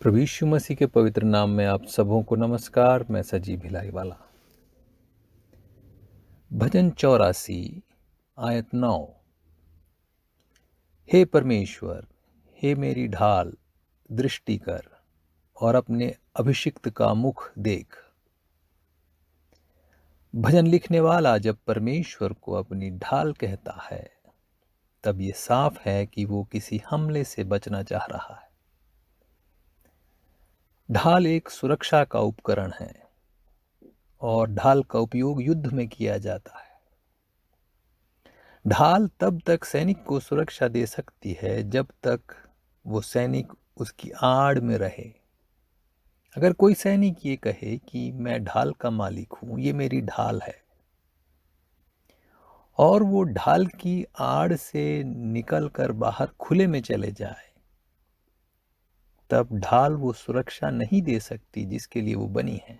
प्रभु यीशु मसीह के पवित्र नाम में आप सबों को नमस्कार। मैं सजीव भिलाईवाला। भजन 84 आयत 9। हे परमेश्वर, हे मेरी ढाल, दृष्टि कर और अपने अभिषिक्त का मुख देख। भजन लिखने वाला जब परमेश्वर को अपनी ढाल कहता है तब ये साफ है कि वो किसी हमले से बचना चाह रहा है। ढाल एक सुरक्षा का उपकरण है और ढाल का उपयोग युद्ध में किया जाता है। ढाल तब तक सैनिक को सुरक्षा दे सकती है जब तक वो सैनिक उसकी आड़ में रहे। अगर कोई सैनिक ये कहे कि मैं ढाल का मालिक हूं, ये मेरी ढाल है, और वो ढाल की आड़ से निकलकर बाहर खुले में चले जाए, तब ढाल वो सुरक्षा नहीं दे सकती जिसके लिए वो बनी है।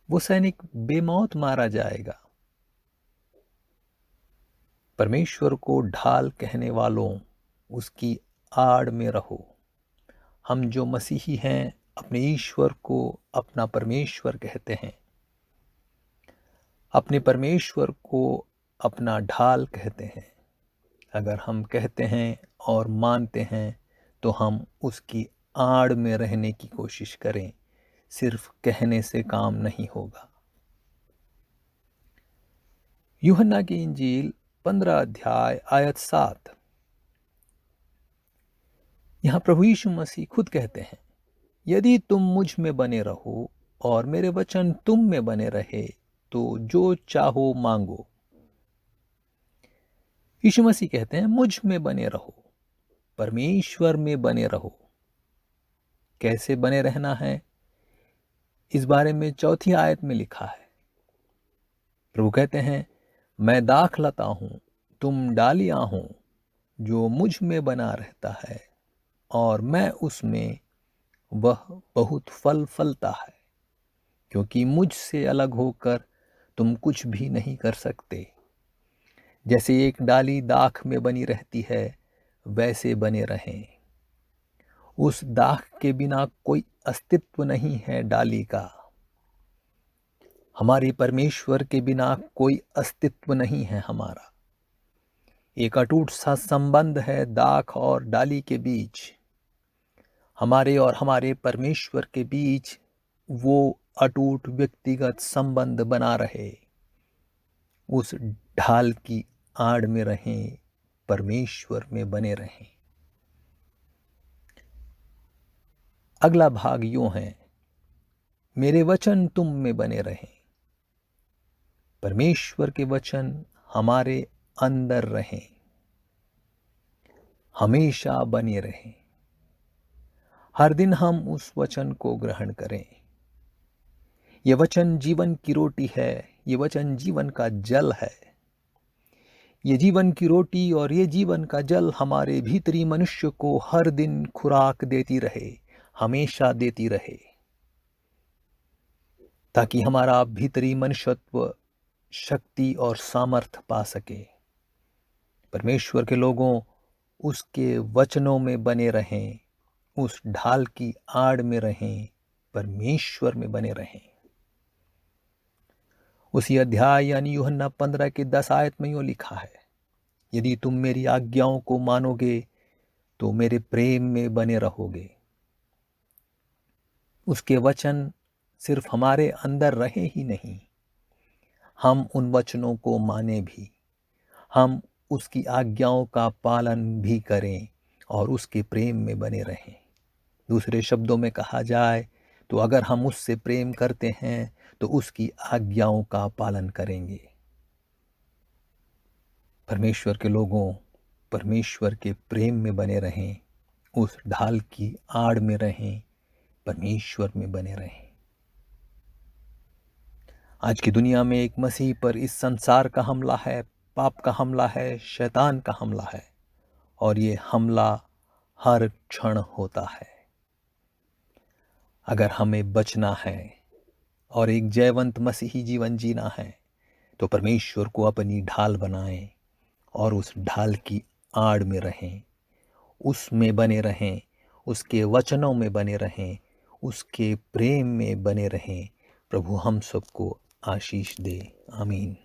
वो सैनिक बेमौत मारा जाएगा। परमेश्वर को ढाल कहने वालों, उसकी आड़ में रहो। हम जो मसीही हैं अपने ईश्वर को अपना परमेश्वर कहते हैं, अपने परमेश्वर को अपना ढाल कहते हैं। अगर हम कहते हैं और मानते हैं तो हम उसकी आड़ में रहने की कोशिश करें। सिर्फ कहने से काम नहीं होगा। यूहन्ना की इंजील 15 अध्याय आयत 7। यहां प्रभु यीशु मसीह खुद कहते हैं, यदि तुम मुझ में बने रहो और मेरे वचन तुम में बने रहे तो जो चाहो मांगो। यीशु मसीह कहते हैं मुझ में बने रहो, परमेश्वर में बने रहो। कैसे बने रहना है, इस बारे में 4 आयत में लिखा है। प्रभु कहते हैं, मैं दाख लता हूं, तुम डालियां हो। जो मुझ में बना रहता है और मैं उसमें, वह बहुत फल फलता है, क्योंकि मुझसे अलग होकर तुम कुछ भी नहीं कर सकते। जैसे एक डाली दाख में बनी रहती है, वैसे बने रहें। उस दाख के बिना कोई अस्तित्व नहीं है डाली का। हमारे परमेश्वर के बिना कोई अस्तित्व नहीं है हमारा। एक अटूट सा संबंध है दाख और डाली के बीच। हमारे और हमारे परमेश्वर के बीच वो अटूट व्यक्तिगत संबंध बना रहे। उस ढाल की आड़ में रहें, परमेश्वर में बने रहें। अगला भाग यूं है, मेरे वचन तुम में बने रहें। परमेश्वर के वचन हमारे अंदर रहें, हमेशा बने रहें। हर दिन हम उस वचन को ग्रहण करें। ये वचन जीवन की रोटी है, ये वचन जीवन का जल है। ये जीवन की रोटी और ये जीवन का जल हमारे भीतरी मनुष्य को हर दिन खुराक देती रहे, हमेशा देती रहे, ताकि हमारा भीतरी मनुष्यत्व शक्ति और सामर्थ पा सके। परमेश्वर के लोगों, उसके वचनों में बने रहें, उस ढाल की आड़ में रहें, परमेश्वर में बने रहें। उसी अध्याय यानी यूहन्ना 15 के 10 आयत में यूं लिखा है, यदि तुम मेरी आज्ञाओं को मानोगे तो मेरे प्रेम में बने रहोगे। उसके वचन सिर्फ हमारे अंदर रहे ही नहीं, हम उन वचनों को माने भी, हम उसकी आज्ञाओं का पालन भी करें और उसके प्रेम में बने रहें। दूसरे शब्दों में कहा जाए तो अगर हम उससे प्रेम करते हैं तो उसकी आज्ञाओं का पालन करेंगे। परमेश्वर के लोगों, परमेश्वर के प्रेम में बने रहें, उस ढाल की आड़ में रहें, परमेश्वर में बने रहें। आज की दुनिया में एक मसीह पर इस संसार का हमला है, पाप का हमला है, शैतान का हमला है, और ये हमला हर क्षण होता है। अगर हमें बचना है और एक जयवंत मसीही जीवन जीना है तो परमेश्वर को अपनी ढाल बनाएं और उस ढाल की आड़ में रहें, उसमें बने रहें, उसके वचनों में बने रहें, उसके प्रेम में बने रहें। प्रभु हम सबको आशीष दे। आमीन।